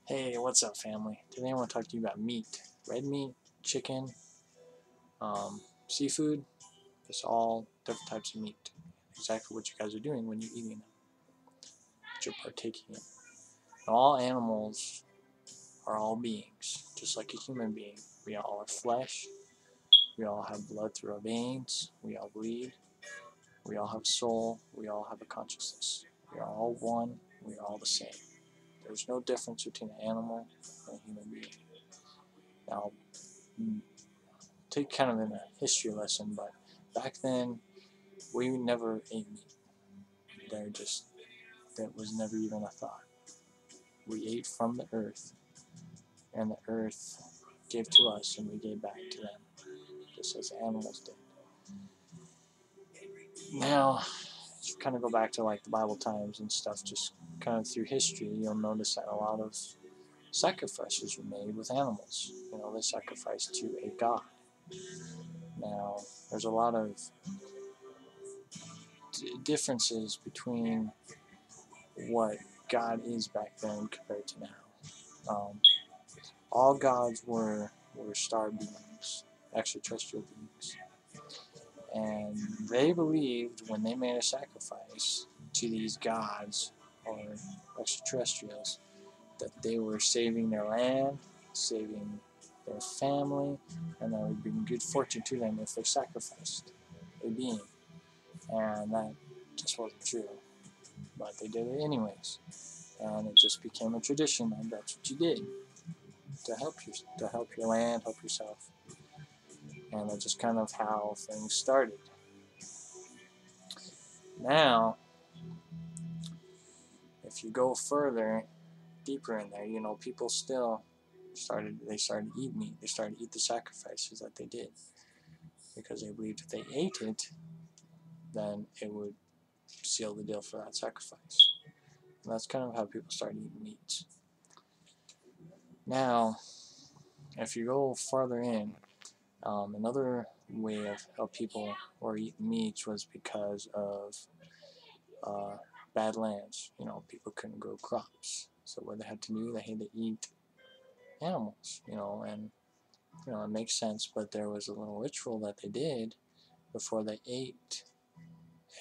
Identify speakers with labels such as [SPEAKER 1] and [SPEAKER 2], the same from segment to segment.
[SPEAKER 1] Hey, what's up, family? Today I want to talk to you about meat. Red meat, chicken, seafood. It's all different types of meat. Exactly what you guys are doing when you're eating them, what you're partaking in. All animals are all beings, just like a human being. We all are flesh. We all have blood through our veins. We all bleed. We all have a soul. We all have a consciousness. We are all one. We are all the same. There's no difference between an animal and a human being. Now, take kind of in a history lesson, but back then we never ate meat. That was never even a thought. We ate from the earth, and the earth gave to us, and we gave back to them, just as animals did. Now, if you kind of go back to like the Bible times and stuff, just kind of through history, you'll notice that a lot of sacrifices were made with animals. They sacrificed to a god. Now, there's a lot of differences between what God is back then compared to now. All gods were star beings, extraterrestrial beings, and they believed when they made a sacrifice to these gods or extraterrestrials that they were saving their land, saving their family, and that would bring good fortune to them if they sacrificed a being. And that just wasn't true, but they did it anyways. And it just became a tradition, and that's what you did to help your land, help yourself, and that's just kind of how things started. Now, if you go further, deeper in there, people still started to eat meat. They started to eat the sacrifices that they did because they believed if they ate it, then it would seal the deal for that sacrifice. And that's kind of how people started eating meat. Now, if you go farther in, another way of how people were eating meats was because of bad lands. People couldn't grow crops, so what they had to do, they had to eat animals. And it makes sense. But there was a little ritual that they did before they ate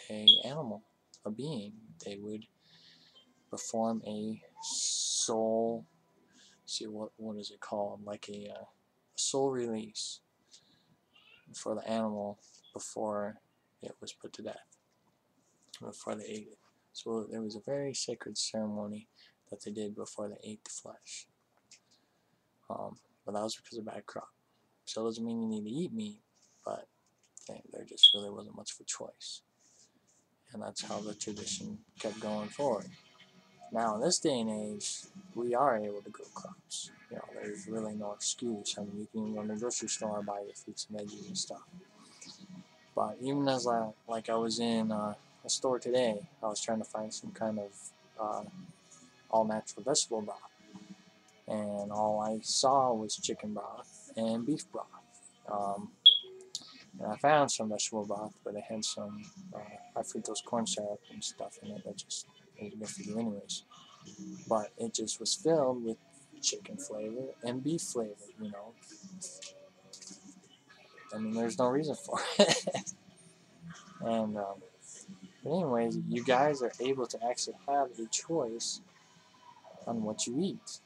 [SPEAKER 1] a animal, a being. They would perform a soul. See what is it called? Like a soul release for the animal before it was put to death, before they ate it. So there was a very sacred ceremony that they did before they ate the flesh. But that was because of bad crop. So it doesn't mean you need to eat meat, but there just really wasn't much of a choice. And that's how the tradition kept going forward. Now, in this day and age, we are able to grow crops. There's really no excuse. I mean, you can even go to the grocery store and buy your fruits and veggies and stuff. But even as I was in a store today, I was trying to find some kind of all-natural vegetable broth. And all I saw was chicken broth and beef broth. And I found some vegetable broth, but it had some high fructose corn syrup and stuff in it that just isn't good for you anyways. But it just was filled with chicken flavor and beef flavor, I mean, there's no reason for it. And, but anyways, you guys are able to actually have a choice on what you eat.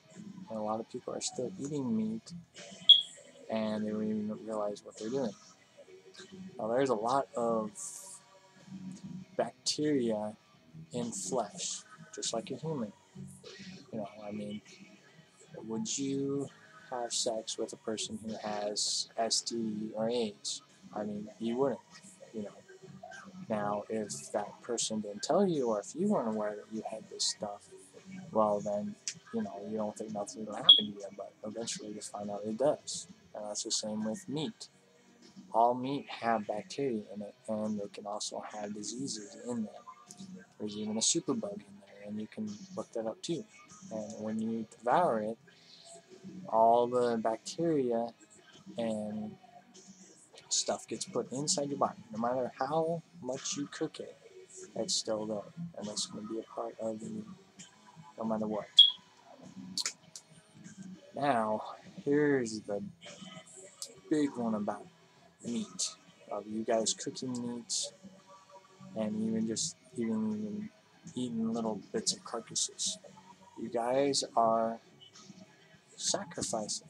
[SPEAKER 1] And a lot of people are still eating meat, and they don't even realize what they're doing. Now, there's a lot of bacteria in flesh, just like a human. I mean, would you have sex with a person who has STD or AIDS? I mean, you wouldn't, you know. Now, if that person didn't tell you, or if you weren't aware that you had this stuff, well, then, you don't think nothing's going to happen to you, but eventually you find out it does. And that's the same with meat. All meat have bacteria in it, and they can also have diseases in them. There's even a superbug in there, and you can look that up too. And when you devour it, all the bacteria and stuff gets put inside your body. No matter how much you cook it, it's still there, and it's going to be a part of you no matter what. Now, here's the big one about meat. Of you guys cooking meat and even just even eating little bits of carcasses. You guys are sacrificing.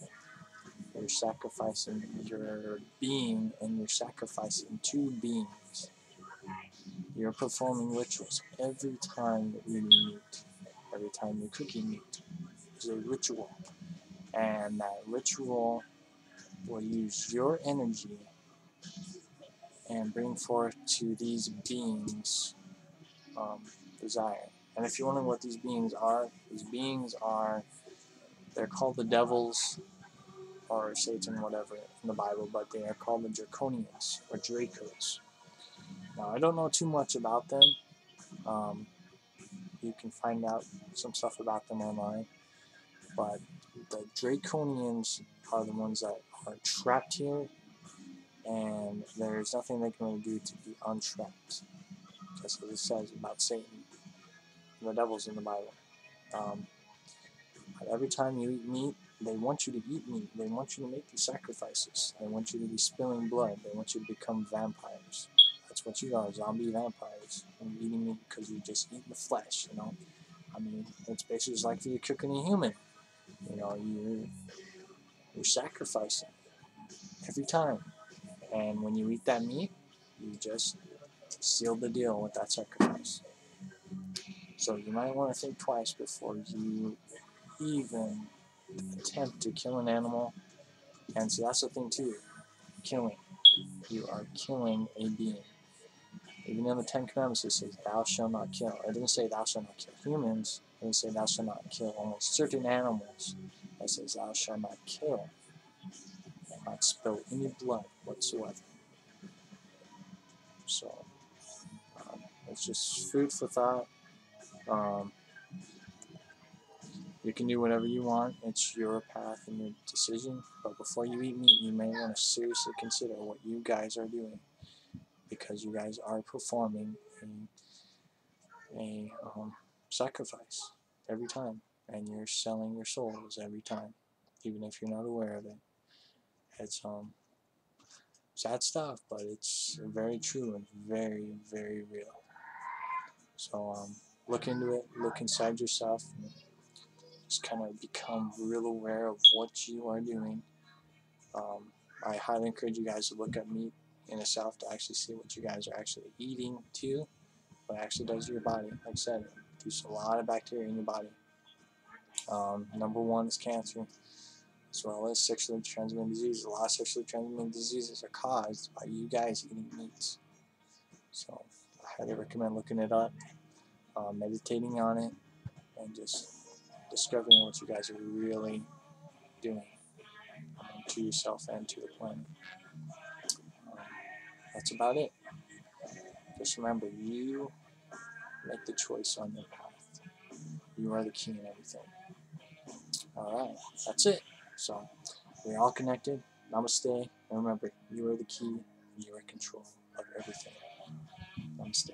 [SPEAKER 1] You're sacrificing your being and you're sacrificing two beings. You're performing rituals every time you're eating meat, every time you're cooking meat. It's a ritual. And that ritual will use your energy and bring forth to these beings desire. And if you're wondering what these beings are, they're called the devils or Satan, whatever, in the Bible, but they are called the Draconians or Dracos. Now, I don't know too much about them. You can find out some stuff about them online, but the Draconians are the ones that are trapped here, and there's nothing they can really do to be untrapped. That's what it says about Satan and the devils in the Bible. Every time you eat meat, they want you to eat meat. They want you to make these sacrifices. They want you to be spilling blood. They want you to become vampires. That's what you are, zombie vampires. You're eating meat because you just eat the flesh, you know. I mean, it's basically just like you're cooking a human. You know, you're sacrificing every time. And when you eat that meat, you just seal the deal with that sacrifice. So you might want to think twice before you even attempt to kill an animal. And see, that's the thing too. Killing. You are killing a being. Even in the Ten Commandments, it says, "Thou shalt not kill." It doesn't say, "Thou shalt not kill humans." It doesn't say, "Thou shalt not kill only certain animals." It says, "Thou shalt not kill," and not spill any blood whatsoever. So, it's just food for thought. You can do whatever you want. It's your path and your decision. But before you eat meat, you may want to seriously consider what you guys are doing, because you guys are performing a sacrifice every time, and you're selling your souls every time, even if you're not aware of it. It's sad stuff, but it's very true and very, very real. So look into it, look inside yourself, and just kind of become real aware of what you are doing. I highly encourage you guys to look at meat in itself to actually see what you guys are actually eating too, what it actually does to your body. Like I said, it produces a lot of bacteria in your body. Number one is cancer, as well as sexually transmitted diseases. A lot of sexually transmitted diseases are caused by you guys eating meat. So I highly recommend looking it up, meditating on it, and just discovering what you guys are really doing to yourself and to the planet. That's about it. Just remember, you make the choice on your path. You are the key in everything. Alright, that's it. So, we're all connected. Namaste. And remember, you are the key. You are in control of everything. Namaste.